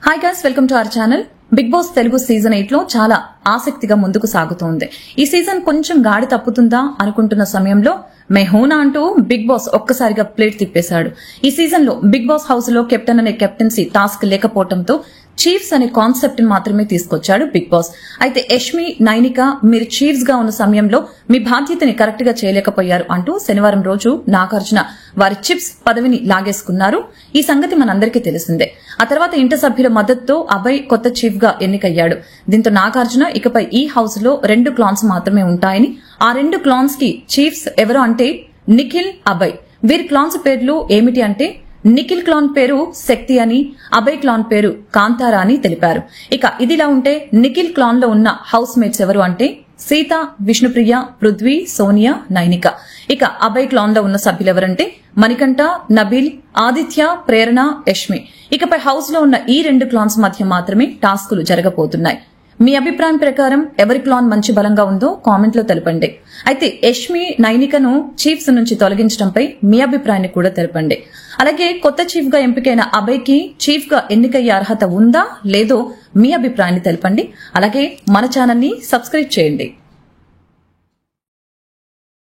Hi guys, welcome to our channel. Bigg Boss Telugu season 8 లో చాలా ఆసక్తిగా ముందుకు సాగుతోంది. ఈ సీజన్ కొంచెం గాడి తప్పుతుందా అనుకుంటున్న సమయంలో మెహూనా అంటూ బిగ్ బాస్ ఒక్కసారిగా ప్లేట్ తిప్పేశాడు. ఈ సీజన్ లో బిగ్ బాస్ హౌస్ లో కెప్టెన్ అనే కెప్టెన్సీ టాస్క్ లేకపోవడంతో చీఫ్స్ అనే కాన్సెప్ట్ ని మాత్రమే తీసుకొచ్చాడు బిగ్ బాస్. అయితే యష్మి, నైనిక మీరు చీఫ్స్ గా ఉన్న సమయంలో మీ బాధ్యతని కరెక్ట్ గా చేయలేకపోయారు అంటూ శనివారం రోజు నాగార్జున వారి చిప్స్ పదవిని లాగేసుకున్నారు. ఈ సంగతి మనందరికీ తెలిసిందే. ఆ తర్వాత ఇంటి సభ్యుల మద్దతుతో అభయ్ కొత్త చీఫ్ గా ఎన్నికయ్యాడు. దీంతో నాగార్జున ఇకపై ఈ హౌస్ లో 2 క్లాన్స్ మాత్రమే ఉంటాయని, ఆ 2 క్లాన్స్ కి చీఫ్స్ ఎవరు అంటే నిఖిల్, అభయ్. వీరి క్లాన్స్ పేర్లు ఏమిటి అంటే నిఖిల్ క్లాన్ పేరు శక్తి అని, అభయ్ క్లాన్ పేరు కాంతారా అని తెలిపారు. ఇక ఇదిలా ఉంటే నిఖిల్ క్లాన్ లో ఉన్న హౌస్ మేట్స్ ఎవరు అంటే సీత, విష్ణుప్రియ, పృథ్వీ, సోనియా, నైనిక. ఇక అభయ్ క్లాన్ లో ఉన్న సభ్యులెవరంటే మణికంఠ, నబీల్, ఆదిత్య, ప్రేరణ, యష్మి. ఇకపై హౌస్ లో ఉన్న ఈ 2 క్లాన్స్ మధ్య మాత్రమే టాస్కులు జరగబోతున్నాయి. మీ అభిప్రాయం ప్రకారం ఎవరి క్లాన్ మంచి బలంగా ఉందో కామెంట్ లో తెలపండి. అయితే యష్మి, నైనికను చీఫ్స్ నుంచి తొలగించడంపై మీ అభిప్రాయాన్ని కూడా తెలపండి. అలాగే కొత్త చీఫ్ గా ఎంపికైన అభయ్ కి చీఫ్ గా ఎన్నికయ్యే అర్హత ఉందా లేదో మీ అభిప్రాయాన్ని తెలపండి. అలాగే మన ఛానల్ ని సబ్స్క్రైబ్ చేయండి.